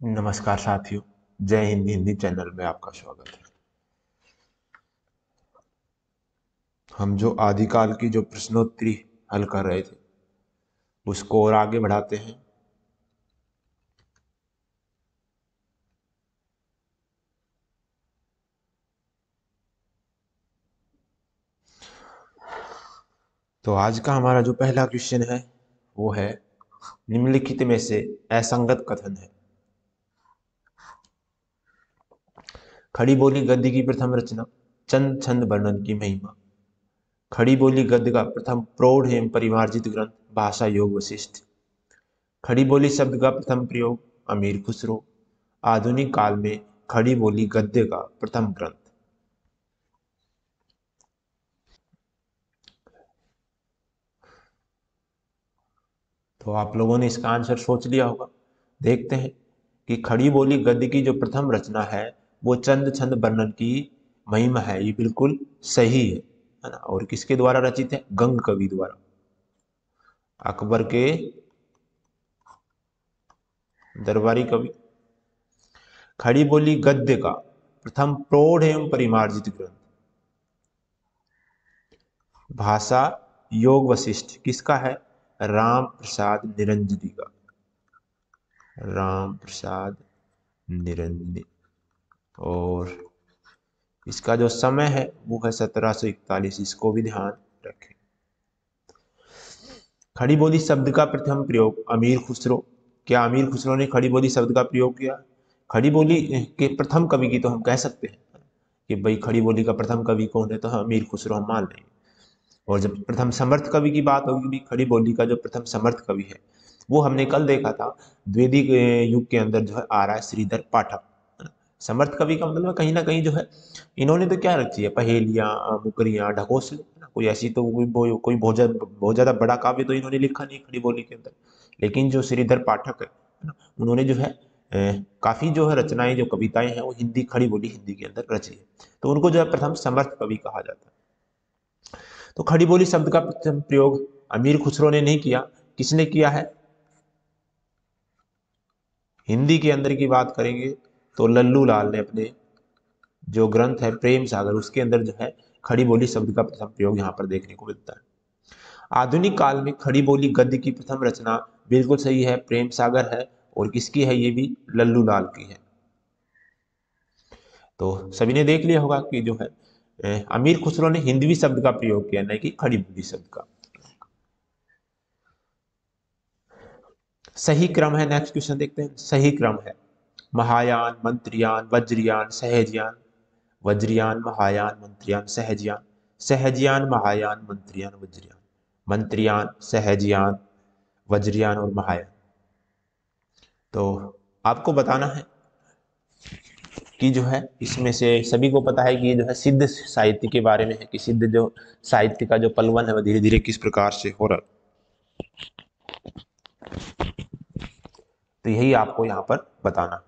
नमस्कार साथियों। जय हिंद हिंदी चैनल में आपका स्वागत है। हम जो आदिकाल की जो प्रश्नोत्तरी हल कर रहे थे उसको और आगे बढ़ाते हैं। तो आज का हमारा जो पहला क्वेश्चन है वो है, निम्नलिखित में से असंगत कथन है। खड़ी बोली गद्य की प्रथम रचना, चंद छंद वर्णन की महिमा। खड़ी बोली गद्य का प्रथम प्रौढ़ एवं परिमार्जित ग्रंथ भाषा योग वशिष्ठ। खड़ी बोली शब्द का प्रथम प्रयोग अमीर खुसरो। आधुनिक काल में खड़ी बोली गद्य का प्रथम ग्रंथ। तो आप लोगों ने इसका आंसर सोच लिया होगा। देखते हैं कि खड़ी बोली गद्य की जो प्रथम रचना है वो चंद छंद वर्णन की महिमा है। ये बिल्कुल सही है ना। और किसके द्वारा रचित है? गंग कवि द्वारा, अकबर के दरबारी कवि। खड़ी बोली गद्य का प्रथम प्रौढ़ एवं परिमार्जित ग्रंथ भाषा योग वशिष्ठ किसका है? राम प्रसाद निरंजनी का। राम प्रसाद निरंजनी। और इसका जो समय है वो है 1741। इसको भी ध्यान रखें। खड़ी बोली शब्द का प्रथम प्रयोग अमीर खुसरो। क्या अमीर खुसरो ने खड़ी बोली शब्द का प्रयोग किया? खड़ी बोली के प्रथम कवि की तो हम कह सकते हैं कि भाई खड़ी बोली का प्रथम कवि कौन है, तो हम अमीर खुसरो हम मान लेंगे। और जब प्रथम समर्थ कवि की बात होगी, भी खड़ी बोली का जो प्रथम समर्थ कवि है वो हमने कल देखा था, द्विवेदी युग के अंदर जो है आ रहा है श्रीधर पाठक। समर्थ कवि का मतलब कहीं ना कहीं जो है इन्होंने तो क्या रची है, पहेलियां मुकरियां ढकोसले, है ना। कोई ऐसी तो कोई बहुत ज्यादा बड़ा काव्य तो इन्होंने लिखा नहीं खड़ी बोली के अंदर। लेकिन जो श्रीधर पाठक है ना, उन्होंने जो है काफी जो है रचनाएं जो कविताएं हैं वो हिंदी खड़ी बोली हिंदी के अंदर रची है। तो उनको जो है प्रथम समर्थ कवि कहा जाता है। तो खड़ी बोली शब्द का प्रथम प्रयोग अमीर खुसरो ने नहीं किया। किसने किया है? हिंदी के अंदर की बात करेंगे तो लल्लू लाल ने अपने जो ग्रंथ है प्रेम सागर उसके अंदर जो है खड़ी बोली शब्द का प्रथम प्रयोग यहाँ पर देखने को मिलता है। आधुनिक काल में खड़ी बोली गद्य की प्रथम रचना बिल्कुल सही है, प्रेम सागर है। और किसकी है? ये भी लल्लू लाल की है। तो सभी ने देख लिया होगा कि जो है अमीर खुसरो ने हिंदवी शब्द का प्रयोग किया, नहीं कि खड़ी बोली शब्द का। सही क्रम है, नेक्स्ट क्वेश्चन देखते हैं। सही क्रम है महायान मंत्रियान वज्रयान सहजयान। वज्रयान महायान मंत्रियान सहजयान। सहजयान महायान मंत्रियान वज्रयान। मंत्रियान सहजयान वज्रयान और महायान। तो आपको बताना है कि जो है इसमें से सभी को पता है कि ये जो है सिद्ध साहित्य के बारे में है, कि सिद्ध जो साहित्य का जो पलवन है वह धीरे धीरे किस प्रकार से हो रहा है। तो यही आपको यहाँ पर बताना।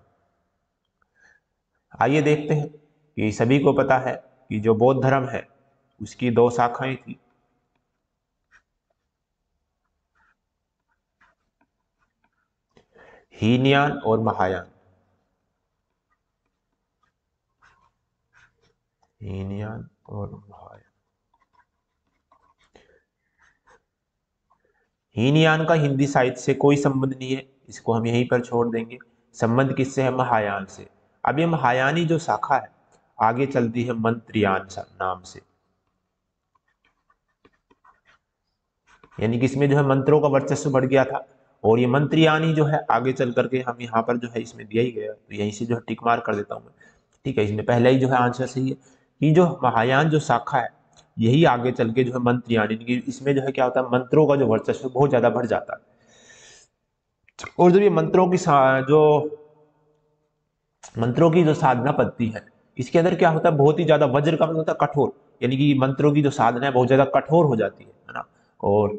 आइए देखते हैं कि सभी को पता है कि जो बौद्ध धर्म है उसकी दो शाखाएं थी। हीनयान और महायान। हीनयान और महायान। हीनयान का हिंदी साहित्य से कोई संबंध नहीं है, इसको हम यहीं पर छोड़ देंगे। संबंध किससे है? महायान से। अब ये महायानी जो शाखा है आगे चलती है मंत्रियान नाम से। यानी कि इसमें जो है मंत्रों का वर्चस्व बढ़ गया था। और ये मंत्रियानी जो है आगे चल करके हम यहाँ पर जो है इसमें दिया ही गया, तो यहीं से जो है टिक मार कर देता हूँ मैं। ठीक है, इसमें पहले ही जो है आंसर सही है कि जो महायान जो शाखा है यही आगे चल के जो है मंत्रियानी, इसमें जो है क्या होता है, मंत्रों का जो वर्चस्व बहुत ज्यादा बढ़ जाता है। और जब ये जो मंत्रों की जो साधना पद्धति है इसके अंदर क्या होता है, बहुत ही ज्यादा वज्र का मतलब होता है कठोर। यानी कि मंत्रों की जो साधना है बहुत ज्यादा कठोर हो जाती है ना। और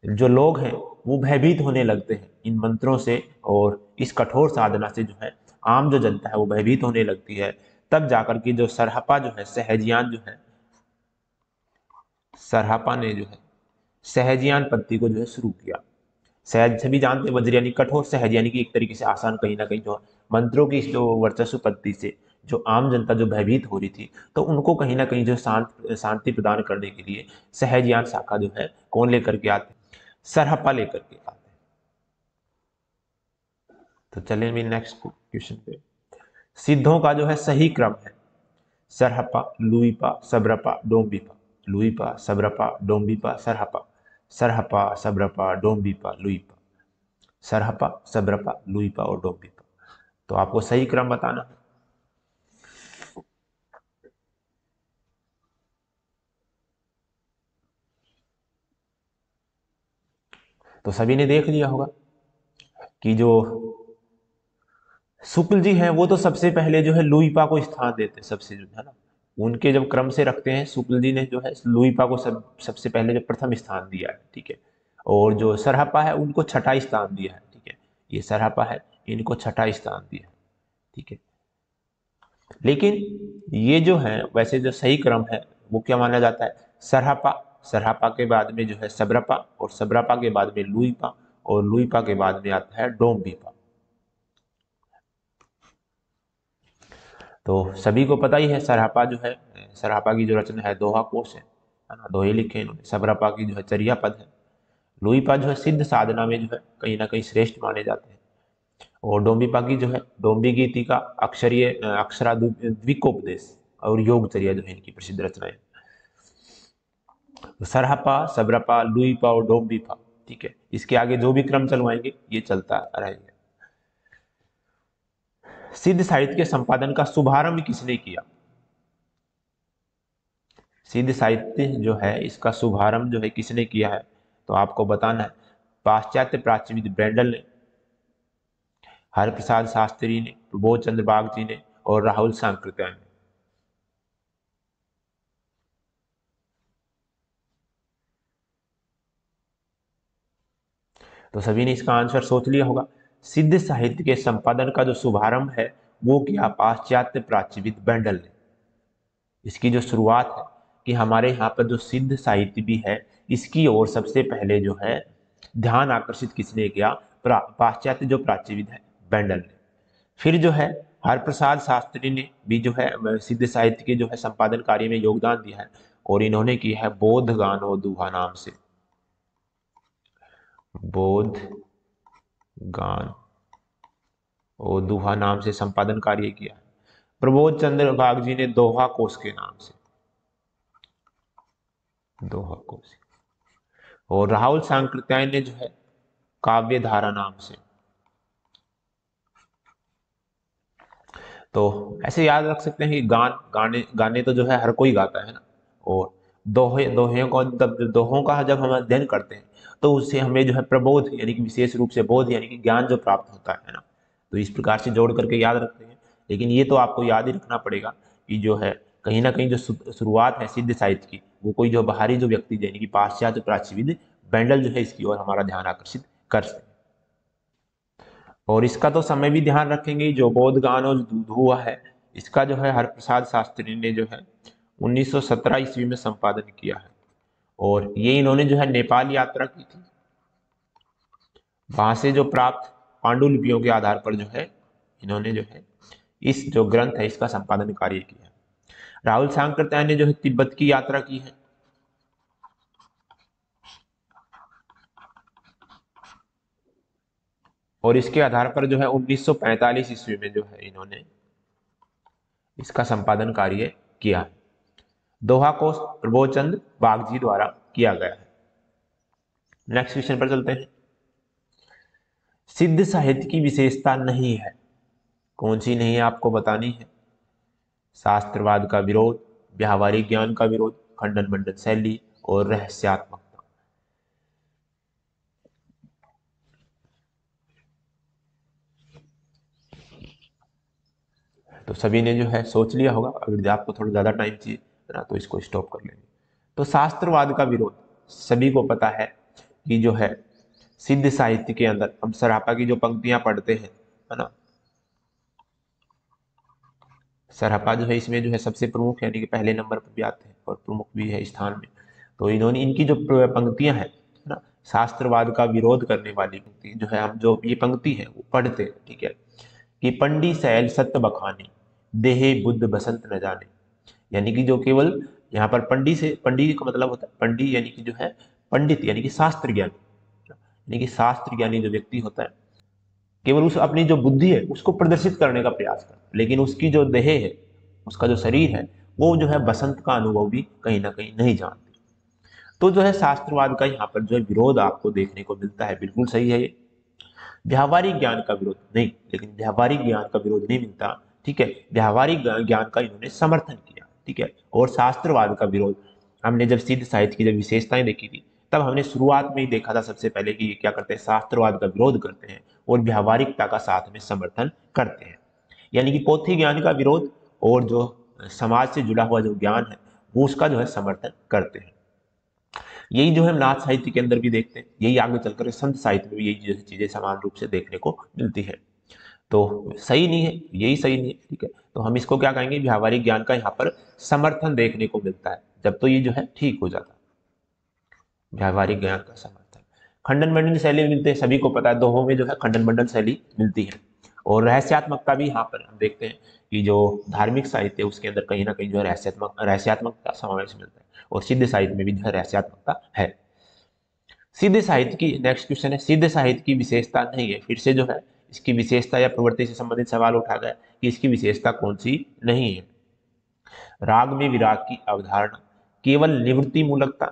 जो लोग हैं वो भयभीत होने लगते हैं इन मंत्रों से। और इस कठोर साधना से जो है आम जो जनता है वो भयभीत होने लगती है। तब जाकर के जो सरहपा जो है सहजियान जो है, सरहपा ने जो है सहजियान पद्धति को जो है शुरू किया। सहज सभी जानते हैं, वज्र यानी कठोर, सहज यानी कि एक तरीके से आसान, कहीं ना कहीं जो मंत्रों की जो वर्चस्व पद्धति से जो आम जनता जो भयभीत हो रही थी, तो उनको कहीं ना कहीं जो शांति प्रदान करने के लिए सहज ज्ञान शाखा जो है कौन लेकर के आते हैं, सरहप्पा लेकर के आते हैं। तो चलिए भी नेक्स्ट क्वेश्चन पे। सिद्धों का जो है सही क्रम है सरहप्पा, लुइपा, सब्रपा, डोम्बिपा। लुइपा, सब्रपा, डोम्बिपा, सरहप्पा। सरहप्पा, सब्रपा, डोम्बिपा, लुइपा। सरहप्पा, सब्रपा, लुइपा और डोम्बिपा। तो आपको सही क्रम बताना है। तो सभी ने देख लिया होगा कि जो शुक्ल जी हैं वो तो सबसे पहले जो है लुइपा को स्थान देते हैं, सबसे जो है ना, उनके जब क्रम से रखते हैं, शुक्ल जी ने जो है लुइपा को सबसे पहले जो प्रथम स्थान दिया है, ठीक है। और जो सरहप्पा है उनको छठा स्थान दिया है, ठीक है। ये सरहप्पा है, इनको छठा स्थान दिया है, ठीक है। लेकिन ये जो है वैसे जो सही क्रम है वो क्या माना जाता है, सरहप्पा, सरहप्पा के बाद में जो है सब्रपा, और सब्रपा के बाद में लुइपा, और लुइपा के बाद में आता है डोम्बिपा। तो सभी को पता ही है सरहप्पा जो है, सरहप्पा की जो रचना है दोहा कोश है ना, दोहे लिखे इन्होंने। सब्रपा की जो है चर्या पद है। लुइपा जो है सिद्ध साधना में जो है कहीं ना कहीं श्रेष्ठ माने जाते हैं। और डोम्बिपा की जो है डोम्बी गीति का अक्षरीय अक्षरा द्विकोपदेश और योगचर्या जो है इनकी प्रसिद्ध रचनाएं। तो सरहप्पा, सब्रपा, लुइपा और डोम्बिपा, ठीक है। इसके आगे जो भी क्रम चलवाएंगे ये चलता रहेगा। सिद्ध साहित्य के संपादन का शुभारंभ किसने किया। सिद्ध साहित्य जो है इसका शुभारंभ जो है किसने किया है, तो आपको बताना है। पाश्चात्य प्राच्यविद ब्रेंडल ने, हरिप्रसाद शास्त्री ने, प्रबोध चंद्र बाग जी ने, और राहुल सांकृत्यायन ने। तो सभी ने इसका आंसर सोच लिया होगा। सिद्ध साहित्य के संपादन का जो शुभारंभ है वो किया पाश्चात्य प्राच्यविद ब्रेंडल ने। इसकी जो शुरुआत है कि हमारे यहाँ पर जो सिद्ध साहित्य भी है इसकी ओर सबसे पहले जो है ध्यान आकर्षित किसने किया, पाश्चात्य जो प्राच्यविद है ब्रेंडल ने। फिर जो है हरप्रसाद शास्त्री ने भी जो है सिद्ध साहित्य के जो है संपादन कार्य में योगदान दिया है, और इन्होंने किया है बोध गानो दुहा नाम से। बोध गान और दुहा नाम से संपादन कार्य किया है। प्रबोध चंद्र बाग जी ने दोहा कोश के नाम से, दोहा कोश। और राहुल सांकृत्यायन ने जो है काव्य धारा नाम से। तो ऐसे याद रख सकते हैं कि गाने गाने तो जो है हर कोई गाता है ना। और दोहों का जब हम अध्ययन करते हैं तो उससे हमें जो है प्रबोध यानी कि विशेष रूप से बोध यानी कि ज्ञान जो प्राप्त होता है ना। तो इस प्रकार से जोड़ करके याद रखते हैं। लेकिन ये तो आपको याद ही रखना पड़ेगा कि जो है कहीं ना कहीं जो शुरुआत है सिद्ध साहित्य की, वो कोई जो बाहरी जो व्यक्ति यानी कि पाश्चात्य प्राच्यविद बेंडल जो है इसकी ओर हमारा ध्यान आकर्षित कर सके। और इसका तो समय भी ध्यान रखेंगे, जो बोधगान और हुआ है इसका जो है हरप्रसाद शास्त्री ने जो है 1917 ईस्वी में संपादन किया है। और ये इन्होंने जो है नेपाल यात्रा की थी, वहां से जो प्राप्त पांडुलिपियों के आधार पर जो है इन्होंने जो है इस जो ग्रंथ है इसका संपादन कार्य किया है। राहुल सांकृत्यायन ने जो है तिब्बत की यात्रा की है। और इसके आधार पर जो है 1945 ईस्वी में जो है इन्होंने इसका संपादन कार्य किया है। दोहा को प्रबोध चंद्र बाग जी द्वारा किया गया है। नेक्स्ट क्वेश्चन पर चलते हैं। सिद्ध साहित्य की विशेषता नहीं है, कौन सी नहीं है आपको बतानी है। शास्त्रवाद का विरोध, व्यावहारिक ज्ञान का विरोध, खंडन मंडन शैली, और रहस्यात्मकता। तो सभी ने जो है सोच लिया होगा। अगर आपको थोड़ा ज्यादा टाइम चाहिए ना तो इसको स्टॉप कर लेंगे। तो शास्त्रवाद का विरोध, सभी को पता है कि जो है सिद्ध साहित्य के अंदर हम सरापा की जो पंक्तियां पढ़ते हैं है ना, सरहपा जो है इसमें जो है सबसे प्रमुख यानी कि पहले नंबर पर भी आते हैं और प्रमुख भी है स्थान में। तो इन्होंने इनकी जो पंक्तियां हैं ना, शास्त्रवाद का विरोध करने वाली पंक्ति जो है, हम जो ये पंक्ति है वो पढ़ते हैं, ठीक है, कि पंडी सैल सत्य बखानी, देहे बुद्ध बसंत न जाने। यानी कि जो केवल यहाँ पर पंडी से, पंडी का मतलब होता है, पंडी यानी कि जो है पंडित, यानी कि शास्त्र ज्ञानी, यानी कि शास्त्र ज्ञानी जो व्यक्ति होता है, केवल उस अपनी जो बुद्धि है उसको प्रदर्शित करने का प्रयास करता है, लेकिन उसकी जो देह है, उसका जो शरीर है, वो जो है बसंत का अनुभव भी कहीं ना कहीं नहीं जानती। तो जो है शास्त्रवाद का यहाँ पर जो है विरोध आपको देखने को मिलता है, बिल्कुल सही है ये। व्यावहारिक ज्ञान का विरोध नहीं, लेकिन व्यावहारिक ज्ञान का विरोध नहीं मिलता, ठीक है, व्यावहारिक ज्ञान का इन्होंने समर्थन किया, ठीक है। और शास्त्रवाद का विरोध, हमने जब सिद्ध साहित्य की जब विशेषताएं देखी थी, तब हमने शुरुआत में ही देखा था सबसे पहले कि ये क्या करते हैं, शास्त्रवाद का विरोध करते हैं और व्यावहारिकता का साथ में समर्थन करते हैं। यानी कि पोथी ज्ञान का विरोध और जो समाज से जुड़ा हुआ जो ज्ञान है वो उसका जो है समर्थन करते हैं। यही जो है नाथ साहित्य के अंदर भी देखते हैं, यही आगे चलकर संत साहित्य में भी यही चीजें समान रूप से देखने को मिलती है। तो सही नहीं है, यही सही नहीं है, ठीक है। तो हम इसको क्या कहेंगे, व्यावहारिक ज्ञान का यहाँ पर समर्थन देखने को मिलता है, जब तो ये जो है ठीक हो जाता है, व्यावहारिक ज्ञान का समर्थन। खंडन मंडन शैली मिलते हैं, सभी को पता है, दोहों में जो है खंडन मंडन शैली मिलती है। और रहस्यात्मकता भी यहाँ पर हम देखते हैं कि जो धार्मिक साहित्य है उसके अंदर कहीं ना कहीं जो है रहस्यात्मकता समावेश मिलता है, और सिद्ध साहित्य में भी जो है रहस्यात्मकता है। सिद्ध साहित्य की नेक्स्ट क्वेश्चन है, सिद्ध साहित्य की विशेषता नहीं है, फिर से जो है इसकी विशेषता या प्रवृत्ति से संबंधित सवाल उठा गया कि इसकी विशेषता कौन सी नहीं है। राग में विराग की अवधारणा केवल निवृत्ति मूलकता,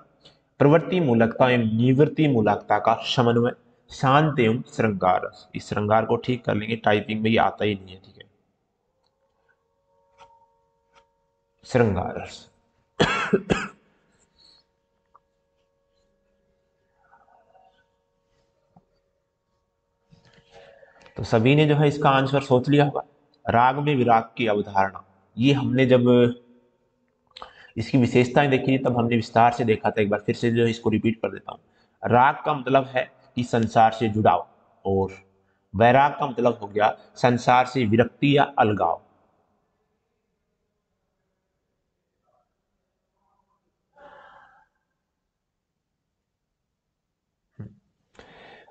प्रवृत्ति मूलकता एवं निवृत्ति मूलकता का समन्वय, शांत एवं श्रृंगार रस। इस श्रृंगार को ठीक कर लेंगे, टाइपिंग में ये आता ही नहीं है, ठीक है, श्रृंगार रस। तो सभी ने जो है इसका आंसर सोच लिया होगा। राग में विराग की अवधारणा, ये हमने जब इसकी विशेषताएं देखी तब हमने विस्तार से देखा था, एक बार फिर से जो है इसको रिपीट कर देता हूं। राग का मतलब है कि संसार से जुड़ाव, और वैराग का मतलब हो गया संसार से विरक्ति या अलगाव।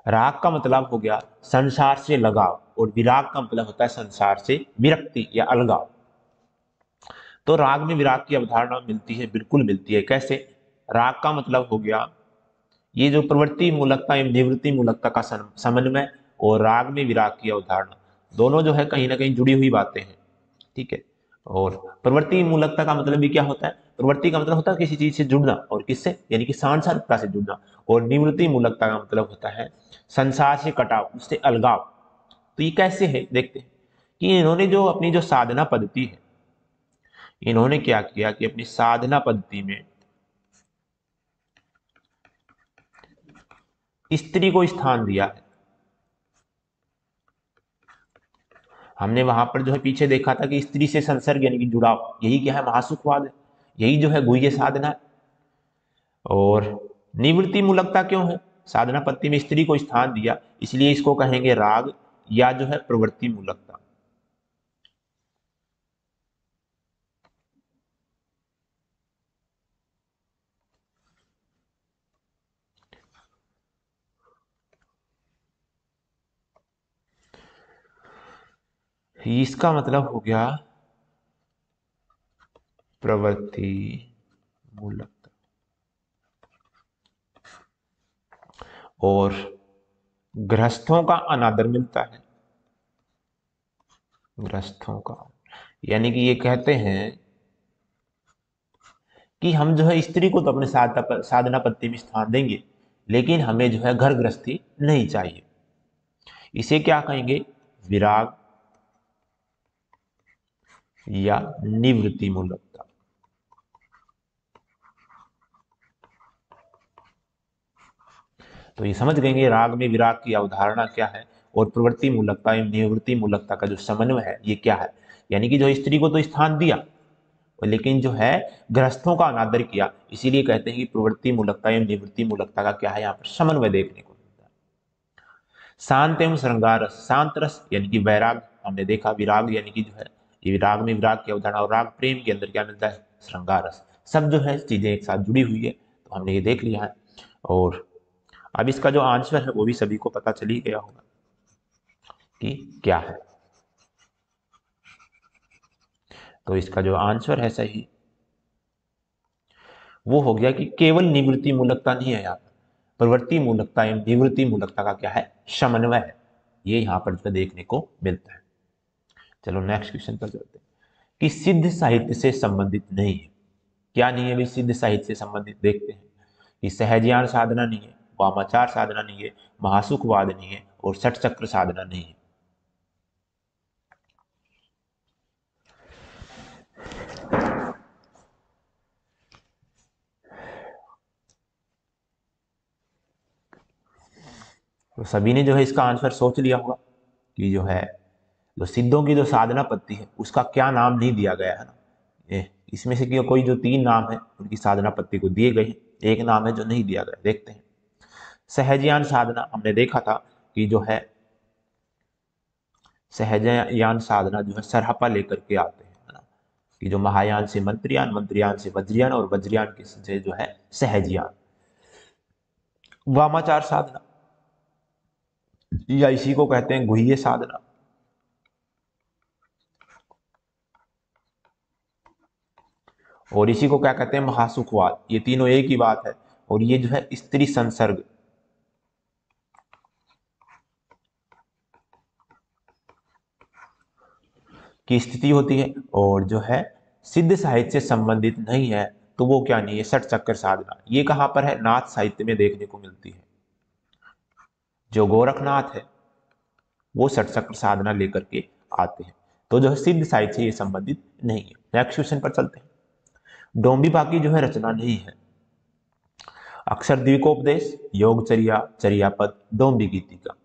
राग का मतलब हो गया संसार से लगाव, और विराग का मतलब होता है संसार से विरक्ति या अलगाव। तो राग में विराग की अवधारणा मिलती है, बिल्कुल मिलती है। कैसे? राग का मतलब हो गया ये जो प्रवृत्ति मूलकता एवं निवृत्ति मूलकता का समन्वय, और राग में विराग की अवधारणा, दोनों जो है कहीं ना कहीं जुड़ी हुई बातें हैं, ठीक है। और प्रवृत्ति मूलकता का मतलब भी क्या होता है, प्रवृत्ति का मतलब होता है किसी चीज से जुड़ना, और किससे, यानी कि सांसारिकता से जुड़ना। और निवृत्ति मूलकता का मतलब होता है संसार से कटाव, उससे अलगाव। तो ये कैसे है, देखते हैं कि इन्होंने जो अपनी जो साधना पद्धति है, इन्होंने क्या किया कि अपनी साधना पद्धति में स्त्री को स्थान दिया है। हमने वहां पर जो है पीछे देखा था कि स्त्री से संसर्ग यानी कि जुड़ाव, यही क्या है, महासुखवाद है, यही जो है गुह्य साधना है। और निवृत्ति मूलकता क्यों है, साधना पद्धति में स्त्री को स्थान दिया, इसलिए इसको कहेंगे राग या जो है प्रवृत्ति मूलकता। इसका मतलब हो गया प्रवृत्ति मूलकता। और गृहस्थों का अनादर मिलता है, गृहस्थों का, यानी कि ये कहते हैं कि हम जो है स्त्री को तो अपने साधना पद्धति में स्थान देंगे, लेकिन हमें जो है घर गृहस्थी नहीं चाहिए। इसे क्या कहेंगे, विराग या निवृत्ति मूलकता। तो ये समझ गएंगे राग में विराग की अवधारणा क्या है, और प्रवृत्ति मूलकता एवं निवृत्ति मूलकता का जो समन्वय है ये क्या है। यानी कि जो स्त्री को तो स्थान दिया, लेकिन जो है गृहस्थोों का अनादर किया, इसीलिए कहते हैं कि प्रवृत्ति मूलकता एवं निवृत्ति मूलकता का क्या है, यहाँ पर समन्वय देखने को मिलता है। शांत एवं श्रृंगार रस, शांत रस यानी कि वैराग, हमने देखा विराग यानी कि जो है ये राग में विराग की अवधारणा, और राग प्रेम के अंदर क्या मिलता है, श्रृंगार रस। सब जो है चीजें एक साथ जुड़ी हुई है, तो हमने ये देख लिया है। और अब इसका जो आंसर है वो भी सभी को पता चल ही गया होगा कि क्या है। तो इसका जो आंसर है सही वो हो गया कि केवल निवृत्ति मूलकता नहीं है यहाँ पर, प्रवृत्ति मूलकता एवं निवृत्ति मूलकता का क्या है, समन्वय है। ये यहाँ पर जो देखने को मिलता है। चलो नेक्स्ट क्वेश्चन पर चलते हैं कि सिद्ध साहित्य से संबंधित नहीं है। क्या नहीं है भाई सिद्ध साहित्य से संबंधित, देखते हैं कि सहजज्ञान साधना नहीं है, वामाचार साधना नहीं है, महासुखवाद नहीं है और षट चक्र साधना नहीं है। तो सभी ने जो है इसका आंसर सोच लिया होगा कि जो है जो सिद्धों की जो साधना पद्धति है उसका क्या नाम नहीं दिया गया है ना। इसमें से कोई जो 3 नाम है उनकी साधना पद्धति को दिए गए हैं, एक नाम है जो नहीं दिया गया। देखते हैं सहजज्ञान साधना, हमने देखा था कि जो है सहजयान साधना जो है सरहपा लेकर के आते हैं, है ना, कि जो महायान से मंत्रयान, मंत्रयान से वज्रयान और वज्रयान के से जो है सहजयान। वामाचार साधना या इसी को कहते हैं गुह्य साधना। और इसी को क्या कहते हैं, महासुखवाद। ये तीनों एक ही बात है। और ये जो है स्त्री संसर्ग की स्थिति होती है। और जो है सिद्ध साहित्य से संबंधित नहीं है तो वो क्या नहीं है, षट चक्र साधना। ये कहां पर है, नाथ साहित्य में देखने को मिलती है। जो गोरखनाथ है वो षट चक्र साधना लेकर के आते हैं। तो जो है सिद्ध साहित्य से ये संबंधित नहीं है। नेक्स्ट क्वेश्चन पर चलते हैं। डोम्बिपा की जो है रचना नहीं है। अक्षर द्विकोपदेश, योगचर्या, चर्यापद, डोम्बी गीतिका।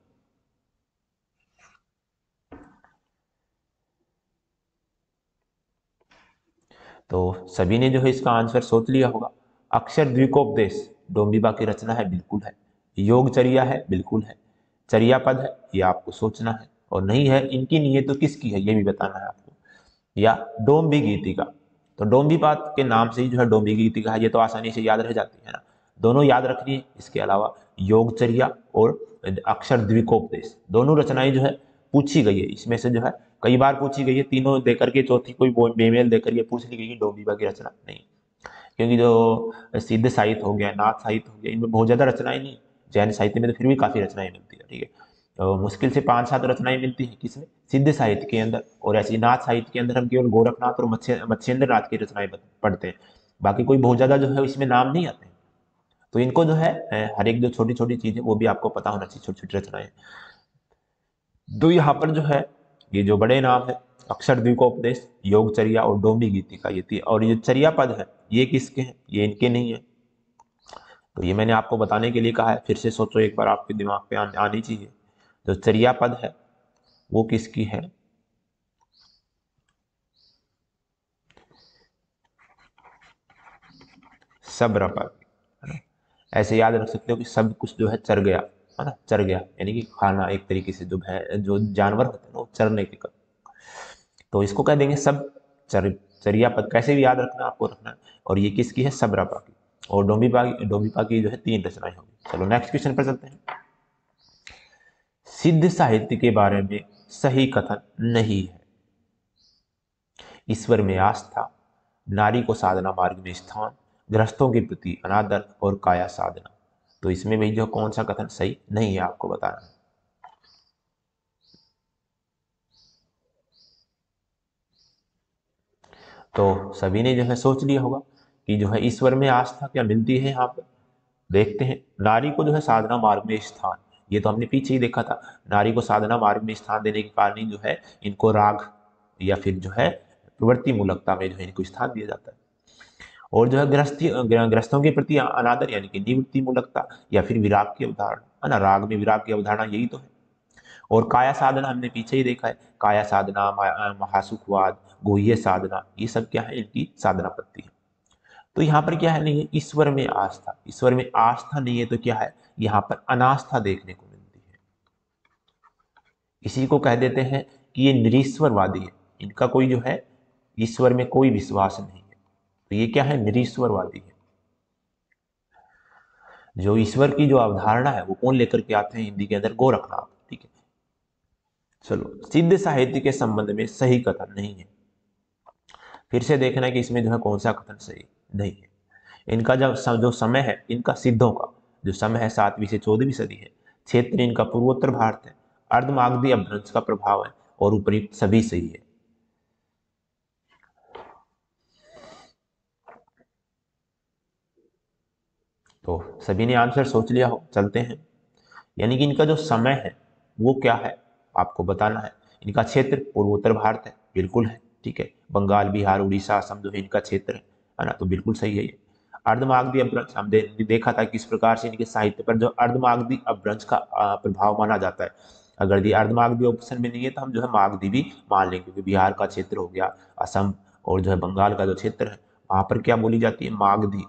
तो सभी ने जो है इसका आंसर सोच लिया होगा। अक्षर द्विकोपदेश डोम्बिबा की रचना है, बिल्कुल है। योगचर्या है, बिल्कुल है। चर्यापद है, ये आपको सोचना है। और नहीं है, इनकी नहीं है तो किसकी है ये भी बताना है आपको। या डोम्बी गीतिका। तो डोम्बी बात के नाम से ही जो है डोम्बी गीतिका है, ये तो आसानी से याद रह जाती है ना, दोनों याद रखनी है। इसके अलावा योगचर्या और अक्षर द्विकोपदेश दोनों रचनाएं जो है पूछी गई है। इसमें से जो है कई बार पूछी गई है, तीनों देकर के चौथी कोई बेमेल देकर के पूछ ली गई है, डोम्बिबा की रचना नहीं। क्योंकि जो सिद्ध साहित्य हो गया, नाथ साहित्य हो गया, इनमें बहुत ज्यादा रचनाएं नहीं। जैन साहित्य में तो फिर भी काफी रचनाएं मिलती है, ठीक है। तो मुश्किल से 5-7 रचनाएं मिलती है किसमें, सिद्ध साहित्य के अंदर। और ऐसी नाथ साहित्य के अंदर हम केवल गोरखनाथ और मत्स्येंद्र नाथ की रचनाएं पढ़ते हैं। बाकी कोई बहुत ज्यादा जो है इसमें नाम नहीं आते हैं। तो इनको जो है हर एक जो छोटी छोटी चीज है वो भी आपको पता होना चाहिए, छोटी छोटी रचनाएं। तो यहाँ पर जो है ये जो बड़े नाम है, अक्षर द्विकोपदेश, योगचर्या और डोम्बी गीतिका, ये थी। और ये चर्या पद है, ये किसके हैं, ये इनके नहीं है। तो ये मैंने आपको बताने के लिए कहा है, फिर से सोचो एक बार, आपके दिमाग पे आनी चाहिए। जो चर्या पद है वो किसकी है, सब्र पद, है ना। ऐसे याद रख सकते हो कि सब कुछ जो है चर गया, है ना, चर गया यानी कि खाना, एक तरीके से जो है जो जानवर होते हैं वो चरने के कर। तो इसको कह देंगे सब चर, चरिया पद। कैसे भी याद रखना, आपको रखना है। और ये किसकी है, सब्रपा की। और डोम्बिपा की जो है 3 रचनाएं होंगी। चलो नेक्स्ट क्वेश्चन पर चलते हैं। सिद्ध साहित्य के बारे में सही कथन नहीं है। ईश्वर में आस्था, नारी को साधना मार्ग में स्थान, गृहस्थों के प्रति अनादर और काया साधना। तो इसमें भी जो कौन सा कथन सही नहीं है आपको बताना है। तो सभी ने जो है सोच लिया होगा कि जो है ईश्वर में आस्था क्या मिलती है यहाँ पर। देखते हैं, नारी को जो है साधना मार्ग में स्थान, ये तो हमने पीछे ही देखा था। नारी को साधना मार्ग में स्थान देने के कारण ही जो है इनको राग या फिर जो है प्रवृत्ति मूलकता में जो है इनको स्थान दिया जाता है। और जो है ग्रस्तों के प्रति अनादर यानी कि निवृत्ति मूलकता या फिर विराग की अवधारणा, है ना, राग में विराग की अवधारणा, यही तो है। और काया साधना हमने पीछे ही देखा है, काया साधना, महासुखवाद, गुह्य साधना, ये सब क्या है, इनकी साधना पद्धति है। तो यहाँ पर क्या है, नहीं है ईश्वर में आस्था, ईश्वर में आस्था नहीं है तो क्या है, यहाँ पर अनास्था देखने को मिलती है। इसी को कह देते हैं कि ये निरीश्वरवादी है, इनका कोई जो है ईश्वर में कोई विश्वास नहीं है। तो ये क्या है, निरीश्वरवादी है। जो ईश्वर की जो अवधारणा है वो कौन लेकर के आते हैं हिंदी के अंदर? गोरखनाथ। ठीक है, चलो, सिद्ध साहित्य के संबंध में सही कथन नहीं है। फिर से देखना है कि इसमें जो है कौन सा कथन सही नहीं है। इनका जो समय है, इनका सिद्धों का जो समय है 7वीं से 14वीं सदी है। क्षेत्र इनका पूर्वोत्तर भारत है। अर्धमागधी अपभ्रंश का प्रभाव है और उपयुक्त सभी सही है। तो सभी ने आंसर सोच लिया हो, चलते हैं। यानी कि इनका जो समय है वो क्या है आपको बताना है। इनका क्षेत्र पूर्वोत्तर भारत है, बिल्कुल है। ठीक है, बंगाल, बिहार, उड़ीसा, असम जो है इनका क्षेत्र है ना, तो बिल्कुल सही है ये। अर्धमागधी अपभ्रंश हम देखा था किस प्रकार से इनके साहित्य पर जो अर्धमागधी अपभ्रंश का प्रभाव माना जाता है। अगर ये अर्धमागधी ऑप्शन में नहीं है तो हम जो है मागधी भी मान लेंगे, क्योंकि बिहार का क्षेत्र हो गया, असम और जो है बंगाल का जो क्षेत्र है वहां पर क्या बोली जाती है? मागधी।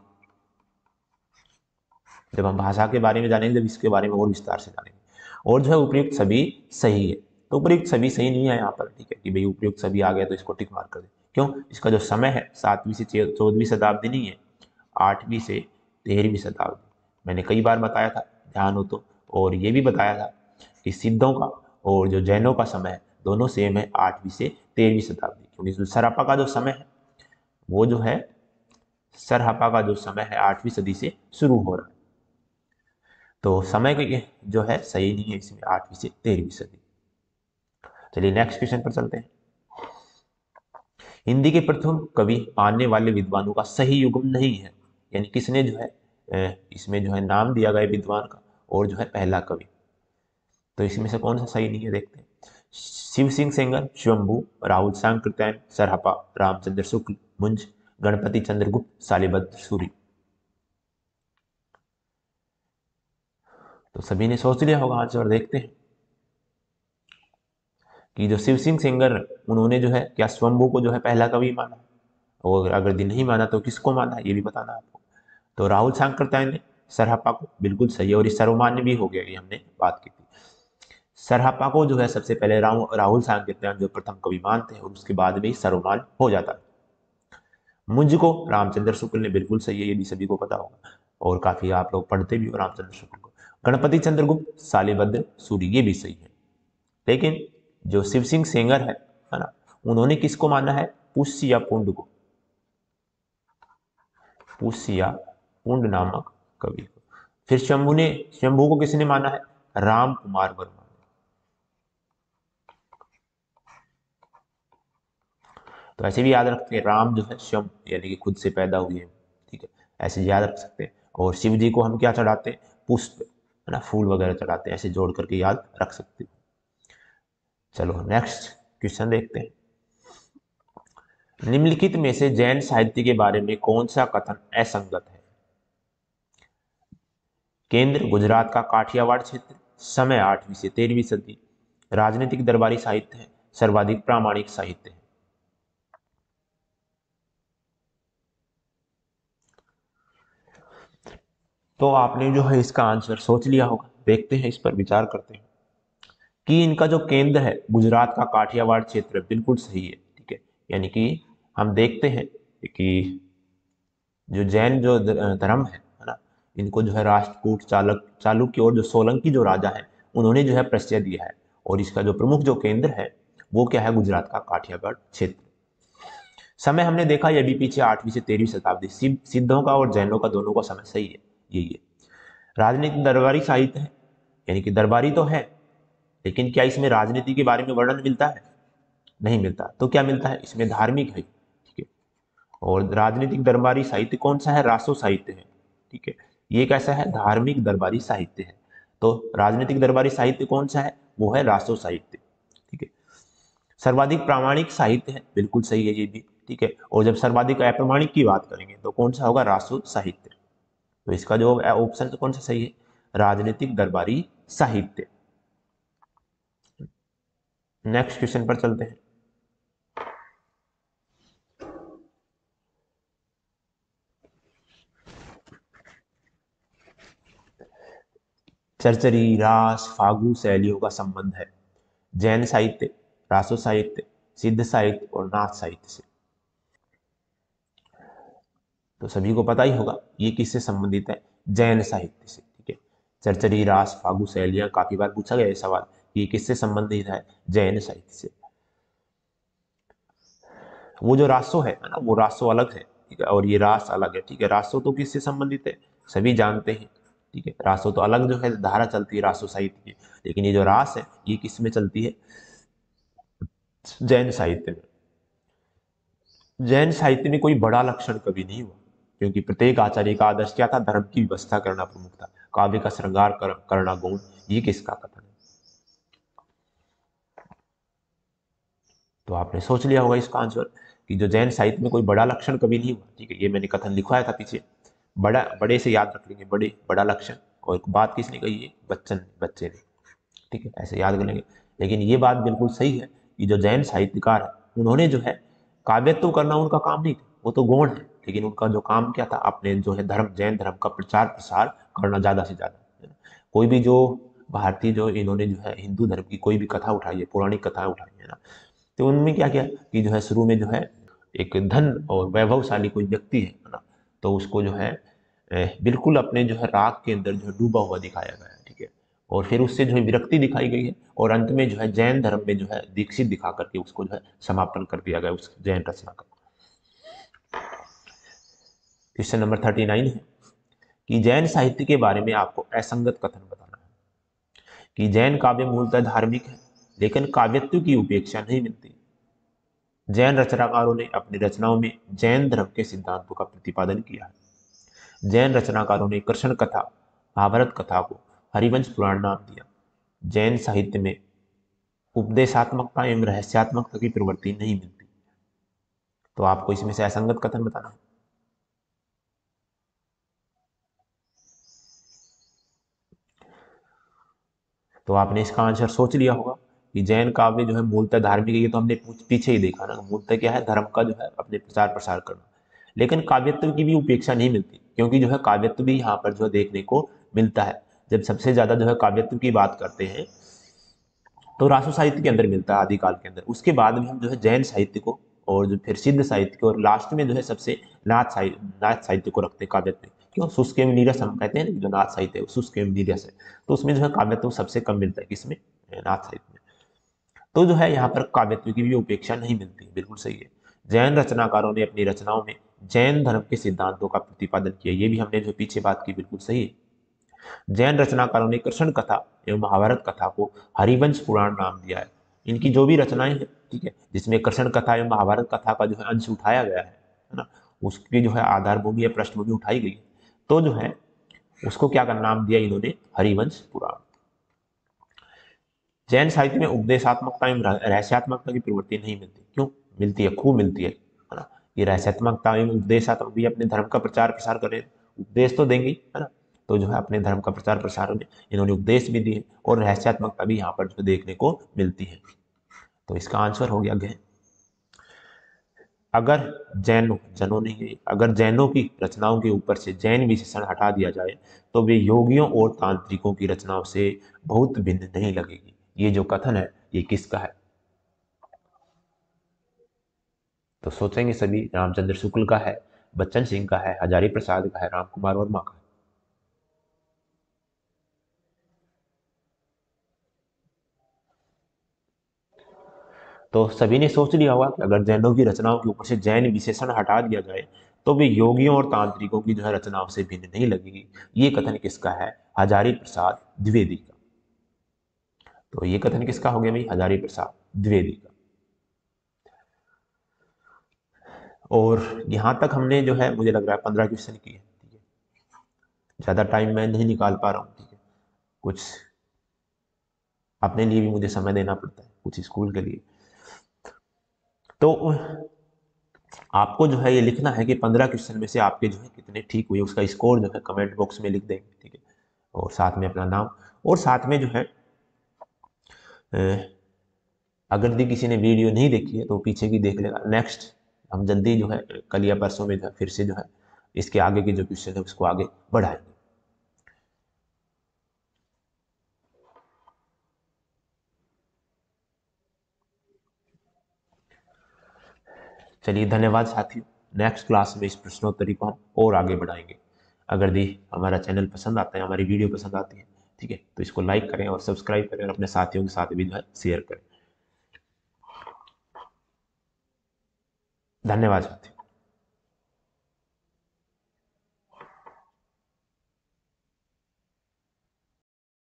जब हम भाषा के बारे में जानेंगे, जब इसके बारे में और विस्तार से जानेंगे। और जो है उपयुक्त सभी सही है, तो उपयुक्त सभी सही नहीं है यहाँ पर। ठीक है कि भाई उपयुक्त सभी आ गया तो इसको टिक मार कर दे। क्यों? इसका जो समय है 7वीं से 14वीं शताब्दी नहीं है, 8वीं से 13वीं शताब्दी। मैंने कई बार बताया था, ध्यान हो तो। और ये भी बताया था कि सिद्धों का और जो जैनों का समय है दोनों सेम है, 8वीं से 13वीं शताब्दी। क्योंकि सरापा का जो समय है वो जो है, सरहपा का जो समय है 8वीं सदी से शुरू हो रहा है। तो समय का जो है सही नहीं है इसमें, 8वीं से 13वीं सदी। चलिए नेक्स्ट क्वेश्चन पर चलते हैं। हिंदी के प्रथम कवि मानने वाले विद्वानों का सही युग्म नहीं है। यानी किसने जो है इसमें जो है नाम दिया गया विद्वान का और जो है पहला कवि, तो इसमें से कौन सा सही नहीं है देखते हैं। शिव सिंह सेंगर, शिवम्भू, राहुल सांकृत्यायन, सरहपा, रामचंद्र शुक्ल, मुंज, गणपति चंद्रगुप्त, शालिभद्र सूरी। तो सभी ने सोच लिया होगा आंसर, देखते हैं कि जो शिव सिंह सेंगर, उन्होंने जो है क्या स्वयंभू को जो है पहला कवि माना, और अगर दिन नहीं माना तो किसको माना, ये भी बताना है आपको। तो राहुल सांकृत्यायन ने सरहपा को, बिल्कुल सही है, और ये सर्वमान्य भी हो गया, ये हमने बात की थी। सरहपा को जो है सबसे पहले राहुल सांकृत्यायन जो प्रथम कवि मानते हैं और उसके बाद में ही सर्वमान्य हो जाता है। मुझको रामचंद्र शुक्ल ने, बिल्कुल सही है, ये भी सभी को पता होगा और काफी आप लोग पढ़ते भी हो रामचंद्र शुक्ल को। गणपति चंद्रगुप्त, शालिभद्र सूरी, ये भी सही है। लेकिन जो शिव सिंह सेंगर है ना, उन्होंने किसको माना है? पुष्य या पुंड को, पुष्य या पुंड नामक कवि को। फिर शंभू को किसने माना है? राम कुमार वर्मा ने। तो ऐसे भी याद रखते हैं, राम जो है शम यानी कि खुद से पैदा हुए हैं। ठीक है, ऐसे याद रख सकते हैं। और शिव जी को हम क्या चढ़ाते हैं? पुष्प, है ना, फूल वगैरह चढ़ाते हैं, ऐसे जोड़ करके याद रख सकते हैं। चलो नेक्स्ट क्वेश्चन देखते हैं। निम्नलिखित में से जैन साहित्य के बारे में कौन सा कथन असंगत है? केंद्र गुजरात का काठियावाड़ क्षेत्र, समय 8वीं से 13वीं सदी, राजनीतिक दरबारी साहित्य है, सर्वाधिक प्रामाणिक साहित्य है। तो आपने जो है इसका आंसर सोच लिया होगा, देखते हैं, इस पर विचार करते हैं कि इनका जो केंद्र है गुजरात का काठियावाड़ क्षेत्र, बिल्कुल सही है। ठीक है, यानी कि हम देखते हैं कि जो जैन जो धर्म है ना, इनको जो है राष्ट्रकूट, चालुक्य और जो सोलंकी जो राजा है उन्होंने जो है प्रश्रय दिया है। और इसका जो प्रमुख जो केंद्र है वो क्या है? गुजरात का काठियावाड़ क्षेत्र। समय हमने देखा ये भी पीछे 8वीं से 13वीं शताब्दी, सिद्धों का और जैनों का दोनों का समय सही है, यही है। राजनीतिक दरबारी साहित्य है, यानी कि दरबारी तो है, लेकिन क्या इसमें राजनीति के बारे में वर्णन मिलता है? नहीं मिलता। तो क्या मिलता है? इसमें धार्मिक है। ठीक है, और राजनीतिक दरबारी साहित्य कौन सा है? रासो साहित्य है। ठीक है, ये कैसा है? धार्मिक दरबारी साहित्य है। तो राजनीतिक दरबारी साहित्य कौन सा है? वो है रासो साहित्य। ठीक है, सर्वाधिक प्रामाणिक साहित्य है, बिल्कुल सही है ये भी। ठीक है, और जब सर्वाधिक अप्रामाणिक की बात करेंगे तो कौन सा होगा? रासो साहित्य। तो इसका जो ऑप्शन कौन सा सही है? राजनीतिक दरबारी साहित्य। नेक्स्ट क्वेश्चन पर चलते हैं। चरचरी, रास, फागु शैलियों का संबंध है जैन साहित्य, रासो साहित्य, सिद्ध साहित्य और नाथ साहित्य से। तो सभी को पता ही होगा ये किससे संबंधित है, जैन साहित्य से। ठीक है, चरचरी, रास, फागु, शैलियां, काफी बार पूछा गया है सवाल कि ये किससे संबंधित है, जैन साहित्य से। वो जो रासो है ना, वो रासो अलग है, ठीक है, और ये रास अलग है। ठीक है, रासो तो किससे संबंधित है, सभी जानते हैं। ठीक है, रासो तो अलग जो है धारा चलती है रासो साहित्य की, लेकिन ये जो रास है ये किस में चलती है, जैन साहित्य में। जैन साहित्य में कोई बड़ा लक्षण कभी नहीं हुआ, क्योंकि प्रत्येक आचार्य का आदर्श क्या था, धर्म की व्यवस्था करना प्रमुख था, काव्य का श्रृंगार करना गौण। ये किसका कथन है, तो आपने सोच लिया होगा इसका आंसर कि जो जैन साहित्य में कोई बड़ा लक्षण कभी नहीं हुआ। ठीक है, ये मैंने कथन लिखवाया था पीछे, बड़ा, बड़े से याद रख लेंगे, बड़ा लक्षण। और बात किसने कही है, बच्चे ने। ठीक है, ऐसे याद कर लेंगे। लेकिन ये बात बिल्कुल सही है कि जो जैन साहित्यकार है उन्होंने जो है काव्यत्व करना उनका काम नहीं था, वो तो गौण है, लेकिन उनका जो काम क्या था, अपने जो है धर्म, जैन धर्म का प्रचार प्रसार करना ज्यादा से ज्यादा, है ना। कोई भी जो भारतीय जो इन्होंने जो है हिंदू धर्म की कोई भी कथा उठाई है, पौराणिक कथाएं उठाई है ना, तो उनमें क्या किया कि जो है शुरू में जो है एक धन और वैभवशाली कोई व्यक्ति है ना, तो उसको जो है बिल्कुल अपने जो है राग के अंदर जो है डूबा हुआ दिखाया गया है। ठीक है, और फिर उससे जो है विरक्ति दिखाई गई है, और अंत में जो है जैन धर्म में जो है दीक्षित दिखा करके उसको जो है समापन कर दिया गया उस जैन रचना का। क्वेश्चन नंबर 39 है कि जैन साहित्य के बारे में आपको असंगत कथन बताना है कि जैन काव्य मूलतः धार्मिक है, लेकिन काव्यत्व की उपेक्षा नहीं मिलती। जैन रचनाकारों ने अपनी रचनाओं में जैन धर्म के सिद्धांतों का प्रतिपादन किया है। जैन रचनाकारों ने कृष्ण कथा, महाभारत कथा को हरिवंश पुराण नाम दिया। जैन साहित्य में उपदेशात्मकता एवं रहस्यात्मकता की प्रवृत्ति नहीं मिलती। तो आपको इसमें से असंगत कथन बताना है। तो आपने इसका आंसर सोच लिया होगा कि जैन काव्य जो है मूलतः धार्मिक है, ये तो हमने पीछे ही देखा ना, मूलतः क्या है, धर्म का जो है अपने प्रचार प्रसार करना। लेकिन काव्यत्व की भी उपेक्षा नहीं मिलती, क्योंकि जो है काव्यत्व भी यहाँ पर जो है देखने को मिलता है। जब सबसे ज्यादा जो है काव्यत्व की बात करते हैं तो रासो साहित्य के अंदर मिलता है, आदिकाल के अंदर। उसके बाद में हम जो है जैन साहित्य को, और जो फिर सिद्ध साहित्य को, और लास्ट में जो है सबसे नाथ साहित्य को रखते हैं काव्यत्व में। क्यों, शुष्क एवं नीरस हम कहते हैं ना, जो नाथ साहित्य है शुष्क एवं नीरस है, तो उसमें जो है काव्यत्व सबसे कम मिलता है, किसमें, नाथ साहित्य में। तो जो है यहाँ पर काव्यत्व की भी उपेक्षा नहीं मिलती, बिल्कुल सही है। जैन रचनाकारों ने अपनी रचनाओं में जैन धर्म के सिद्धांतों का प्रतिपादन किया, ये भी हमने जो पीछे बात की बिल्कुल सही है। जैन रचनाकारों ने कृष्ण कथा एवं महाभारत कथा को हरिवंश पुराण नाम दिया है। इनकी जो भी रचनाएं हैं, ठीक है, जिसमें कृष्ण कथा एवं महाभारत कथा का जो है अंश उठाया गया है ना, उसकी जो है आधारभूमि या पृष्ठभूमि उठाई गई है, तो जो है उसको क्या का नाम दिया इन्होंने, हरिवंश पुराण। जैन साहित्य में उपदेशात्मकता एवं रहस्यात्मकता की प्रवृत्ति नहीं मिलती। क्यों, मिलती है, खूब मिलती है ना। ये रहस्यात्मकता एवं उपदेशात्मक भी अपने धर्म का प्रचार प्रसार कर रहे हैं, उपदेश तो देंगे, है ना। तो जो है अपने धर्म का प्रचार प्रसार में इन्होंने उपदेश भी दिए, और रहस्यात्मकता भी यहाँ पर जो देखने को मिलती है। तो इसका आंसर हो गया गहन। अगर जनों नहीं, अगर जैनों की रचनाओं के ऊपर से जैन विशेषण हटा दिया जाए तो वे योगियों और तांत्रिकों की रचनाओं से बहुत भिन्न नहीं लगेगी। ये जो कथन है ये किसका है, तो सोचेंगे सभी, रामचंद्र शुक्ल का है, बच्चन सिंह का है, हजारी प्रसाद का है, राम कुमार वर्मा का है। तो सभी ने सोच लिया होगा कि अगर जैनों की रचनाओं के ऊपर से जैन विशेषण हटा दिया जाए तो वे योगियों और तांत्रिकों की जो है रचनाओं से भिन्न नहीं लगेगी। ये कथन किसका है, हजारी प्रसाद द्विवेदी का। तो ये कथन किसका हो गया भाई, हजारी प्रसाद द्विवेदी का। और यहां तक हमने जो है मुझे लग रहा है 15 क्वेश्चन किए, ठीक है। ज्यादा टाइम मैं नहीं निकाल पा रहा हूँ, ठीक है, कुछ अपने लिए भी मुझे समय देना पड़ता है, कुछ स्कूल के लिए। तो आपको जो है ये लिखना है कि 15 क्वेश्चन में से आपके जो है कितने ठीक हुए, उसका स्कोर जो है कमेंट बॉक्स में लिख देंगे, ठीक है। और साथ में अपना नाम, और साथ में जो है अगर भी किसी ने वीडियो नहीं देखी है तो पीछे की देख लेगा। नेक्स्ट हम जल्दी जो है कल या परसों में जो है फिर से जो है इसके आगे के जो क्वेश्चन है उसको आगे बढ़ाएंगे। चलिए, धन्यवाद साथियों। नेक्स्ट क्लास में इस प्रश्नोत्तरी को हम और आगे बढ़ाएंगे। अगर दी हमारा चैनल पसंद आता है, हमारी वीडियो पसंद आती है, ठीक है, तो इसको लाइक करें और सब्सक्राइब करें और अपने साथियों के साथ भी जो है शेयर करें। धन्यवाद साथियों।